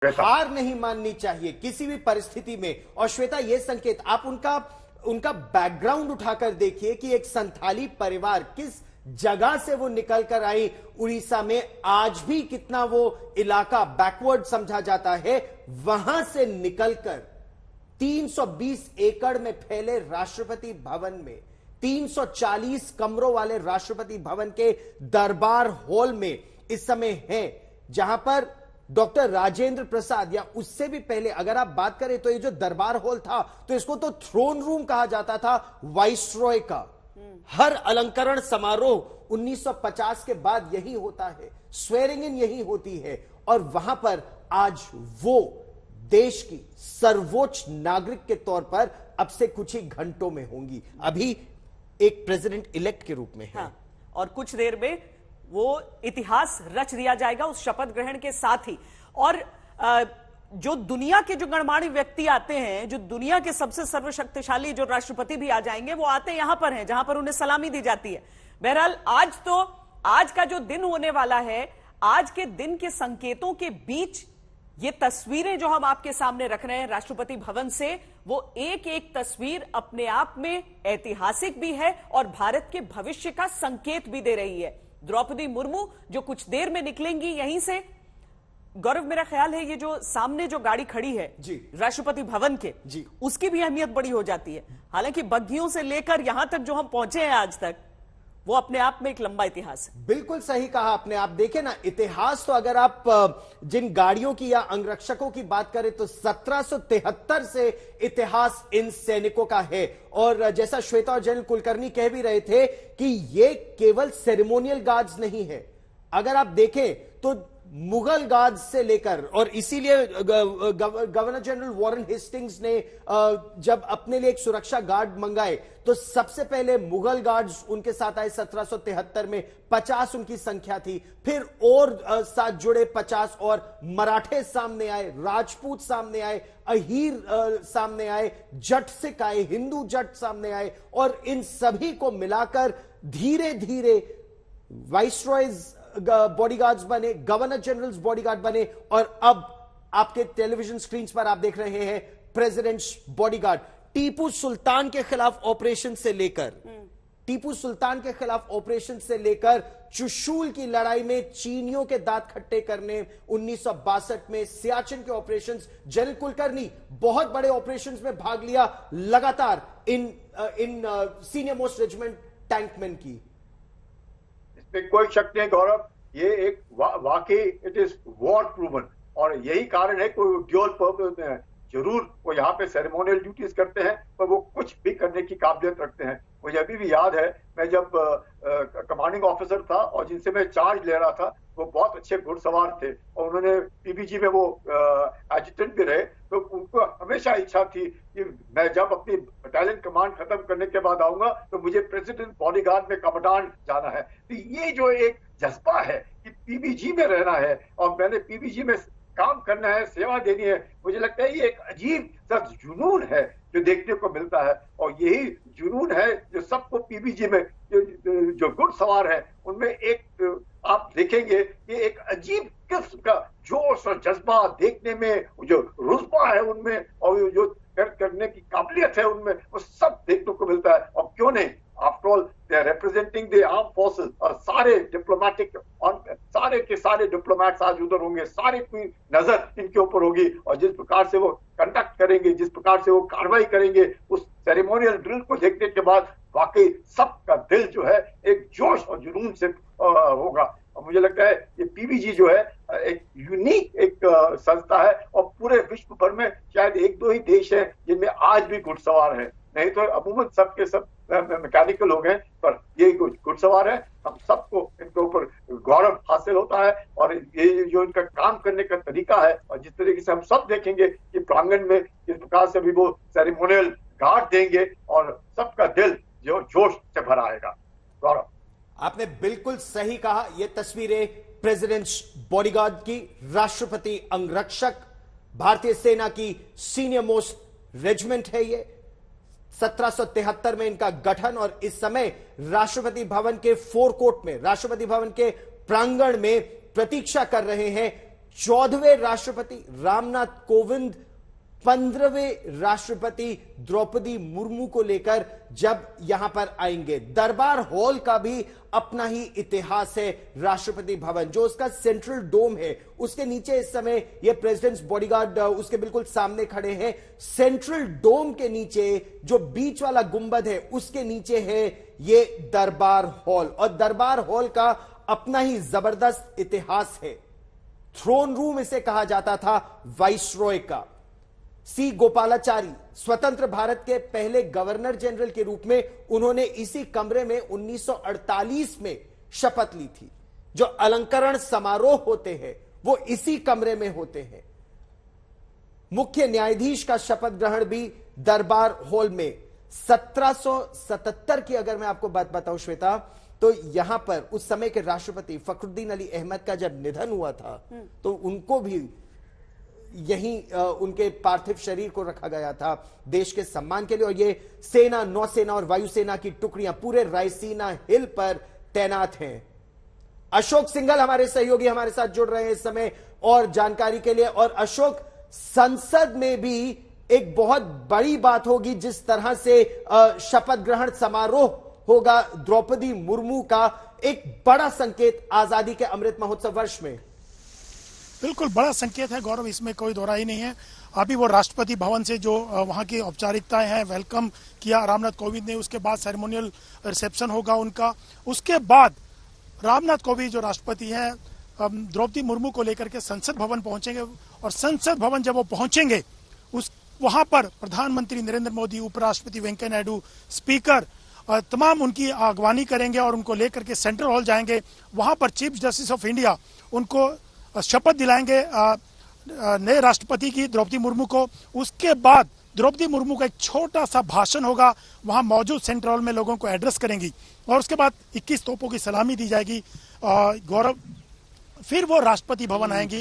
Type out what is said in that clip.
हार नहीं माननी चाहिए किसी भी परिस्थिति में। और श्वेता, ये संकेत आप उनका बैकग्राउंड उठाकर देखिए कि एक संथाली परिवार किस जगह से वो निकल कर आई उड़ीसा में, आज भी कितना वो इलाका बैकवर्ड समझा जाता है, वहां से निकलकर 320 एकड़ में फैले राष्ट्रपति भवन में, 340 कमरों वाले राष्ट्रपति भवन के दरबार हॉल में इस समय है, जहां पर डॉक्टर राजेंद्र प्रसाद, या उससे भी पहले अगर आप बात करें तो ये जो दरबार हॉल था तो इसको तो थ्रोन रूम कहा जाता था वाइसरॉय का। हर अलंकरण समारोह 1950 के बाद यही होता है, स्वेरिंग इन यही होती है, और वहां पर आज वो देश की सर्वोच्च नागरिक के तौर पर अब से कुछ ही घंटों में होंगी। अभी एक प्रेसिडेंट इलेक्ट के रूप में है। हाँ, और कुछ देर में वो इतिहास रच दिया जाएगा उस शपथ ग्रहण के साथ ही। और जो दुनिया के जो गणमान्य व्यक्ति आते हैं, जो दुनिया के सबसे सर्वशक्तिशाली जो राष्ट्रपति भी आ जाएंगे, वो आते यहां पर हैं जहां पर उन्हें सलामी दी जाती है। बहरहाल आज का जो दिन होने वाला है, आज के दिन के संकेतों के बीच ये तस्वीरें जो हम आपके सामने रख रहे हैं राष्ट्रपति भवन से, वो एक एक तस्वीर अपने आप में ऐतिहासिक भी है और भारत के भविष्य का संकेत भी दे रही है। द्रौपदी मुर्मू जो कुछ देर में निकलेंगी यहीं से। गौरव, मेरा ख्याल है ये जो सामने जो गाड़ी खड़ी है जी, राष्ट्रपति भवन के जी, उसकी भी अहमियत बड़ी हो जाती है। हालांकि बग्घियों से लेकर यहां तक जो हम पहुंचे हैं आज तक, वो अपने आप में एक लंबा इतिहास है। बिल्कुल सही कहा आपने। आप देखें ना, इतिहास तो अगर आप जिन गाड़ियों की या अंगरक्षकों की बात करें तो 1773 से इतिहास इन सैनिकों का है। और जैसा श्वेता और जनरल कुलकर्णी कह भी रहे थे कि ये केवल सेरेमोनियल गार्ड्स नहीं है। अगर आप देखें तो मुगल गार्ड्स से लेकर, और इसीलिए गवर्नर जनरल वॉरेन हेस्टिंग्स ने जब अपने लिए एक सुरक्षा गार्ड मंगाए तो सबसे पहले मुगल गार्ड्स उनके साथ आए 1773 में, 50 उनकी संख्या थी। फिर और साथ जुड़े 50 और मराठे सामने आए, राजपूत सामने आए, अहीर सामने आए, जट सिख आए, हिंदू जट सामने आए, और इन सभी को मिलाकर धीरे धीरे वाइसरॉयज बॉडीगार्ड्स बने, गवर्नर जनरल्स बॉडीगार्ड बने, और अब आपके टेलीविजन स्क्रीन पर आप देख रहे हैं प्रेसिडेंट्स बॉडीगार्ड। टीपू सुल्तान के खिलाफ ऑपरेशन से लेकर चुशूल की लड़ाई में चीनियों के दांत खट्टे करने 1962 में, सियाचिन के ऑपरेशंस, जनरल कुलकर्णी बहुत बड़े ऑपरेशंस में भाग लिया लगातार इन सीनियर मोस्ट रेजिमेंट टैंकमैन की। कोई शक नहीं गौरव, ये एक वाकई इट इज वॉर प्रूवन, और यही कारण है कोई ड्यूअल पर्पस में है। जरूर वो यहाँ पे सेरेमोनियल ड्यूटीज करते हैं, पर वो कुछ भी करने की काबिलियत रखते हैं। मुझे अभी भी याद है, मैं जब कमांडिंग ऑफिसर था और जिनसे मैं चार्ज ले रहा था, वो बहुत अच्छे घुड़सवार थे और उन्होंने पीबीजी में वो एडजुटेंट भी रहे, तो उनको हमेशा इच्छा थी कि मैं जब अपनी बटालियन कमांड खत्म करने के बाद आऊंगा तो मुझे प्रेसिडेंट बॉडीगार्ड में कमांडांट जाना है। तो ये जो एक जज्बा है कि पीबीजी में रहना है और मैंने पीबीजी में काम करना है, सेवा देनी है, मुझे लगता है ये एक अजीब सा जुनून है जो देखने को मिलता है। और यही जुनून है जो सबको पीबीजी में जो घुड़सवार है उनमें एक आप देखेंगे कि एक अजीब किस्म का जोश और जज्बा देखने में, जो रुतबा है उनमें और जो करने की काबिलियत है उनमें, वो सब देखने को मिलता है। और क्यों नहीं, after all they are representing the arm forces, और सारे डिप्लोमेटिक और सारे के सारे डिप्लोमेट्स आज उधर होंगे, सारे की नजर इनके ऊपर होगी, और जिस प्रकार से वो कंडक्ट करेंगे, जिस प्रकार से वो कार्रवाई करेंगे उस सेरेमोनियल ड्रिल को देखने के बाद वाकई सबका दिल जो है एक जोश और जुनून से होगा। और मुझे लगता है ये पीबीजी जो है एक यूनिक एक संस्था है, और पूरे विश्व भर में शायद एक दो ही देश हैं जिनमें आज भी घुड़सवार है, नहीं तो अमूमन सब के सब मैकेनिकल हो गए, पर ये घुड़सवार है। हम सबको इनके ऊपर गौरव हासिल होता है, और ये जो इनका काम करने का तरीका है, और जिस तरीके से हम सब देखेंगे कि प्रांगण में किस प्रकार से भी वो सेरेमोनियल गार्ड देंगे और सबका दिल जो जोश से भरा आएगा। गौरव, आपने बिल्कुल सही कहा। ये तस्वीरें प्रेसिडेंट्स बॉडीगार्ड की, राष्ट्रपति अंगरक्षक, भारतीय सेना की सीनियर मोस्ट रेजिमेंट है ये। 1773 में इनका गठन, और इस समय राष्ट्रपति भवन के फोरकोर्ट में, राष्ट्रपति भवन के प्रांगण में प्रतीक्षा कर रहे हैं 14वें राष्ट्रपति रामनाथ कोविंद 15वें राष्ट्रपति द्रौपदी मुर्मू को लेकर जब यहां पर आएंगे। दरबार हॉल का भी अपना ही इतिहास है। राष्ट्रपति भवन जो उसका सेंट्रल डोम है, उसके नीचे इस समय ये प्रेसिडेंट्स बॉडीगार्ड उसके बिल्कुल सामने खड़े हैं। सेंट्रल डोम के नीचे जो बीच वाला गुंबद है, उसके नीचे है ये दरबार हॉल, और दरबार हॉल का अपना ही जबरदस्त इतिहास है। थ्रोन रूम इसे कहा जाता था वाइसरॉय का। सी गोपालाचारी स्वतंत्र भारत के पहले गवर्नर जनरल के रूप में उन्होंने इसी कमरे में 1948 में शपथ ली थी। जो अलंकरण समारोह होते हैं वो इसी कमरे में होते हैं। मुख्य न्यायाधीश का शपथ ग्रहण भी दरबार हॉल में 1777 की अगर मैं आपको बात बताऊं श्वेता, तो यहां पर उस समय के राष्ट्रपति फखरुद्दीन अली अहमद का जब निधन हुआ था तो उनको भी यहीं उनके पार्थिव शरीर को रखा गया था देश के सम्मान के लिए। और ये सेना, नौसेना और वायुसेना की टुकड़ियां पूरे रायसीना हिल पर तैनात हैं। अशोक सिंघल हमारे सहयोगी हमारे साथ जुड़ रहे हैं इस समय और जानकारी के लिए। और अशोक, संसद में भी एक बहुत बड़ी बात होगी जिस तरह से शपथ ग्रहण समारोह होगा द्रौपदी मुर्मू का, एक बड़ा संकेत आजादी के अमृत महोत्सव वर्ष में। बिल्कुल बड़ा संकेत है गौरव, इसमें कोई दो राय नहीं है। अभी वो राष्ट्रपति भवन से जो वहां की औपचारिकताएं हैं, वेलकम किया रामनाथ कोविंद ने, उसके बाद सेरेमोनियल रिसेप्शन होगा उनका। उसके बाद रामनाथ कोविंद जो राष्ट्रपति हैं द्रौपदी मुर्मू को लेकर के संसद भवन पहुंचेंगे, और संसद भवन जब वो पहुंचेंगे वहां पर प्रधानमंत्री नरेंद्र मोदी, उपराष्ट्रपति वेंकैया नायडू, स्पीकर तमाम उनकी अगवानी करेंगे और उनको लेकर के सेंट्रल हॉल जाएंगे। वहां पर चीफ जस्टिस ऑफ इंडिया उनको शपथ दिलाएंगे नए राष्ट्रपति की, द्रौपदी मुर्मू को। उसके बाद द्रौपदी मुर्मू का एक छोटा सा भाषण होगा, वहां मौजूद सेंट्रल हॉल में लोगों को एड्रेस करेंगी, और उसके बाद 21 तोपों की सलामी दी जाएगी गौरव। फिर वो राष्ट्रपति भवन आएंगी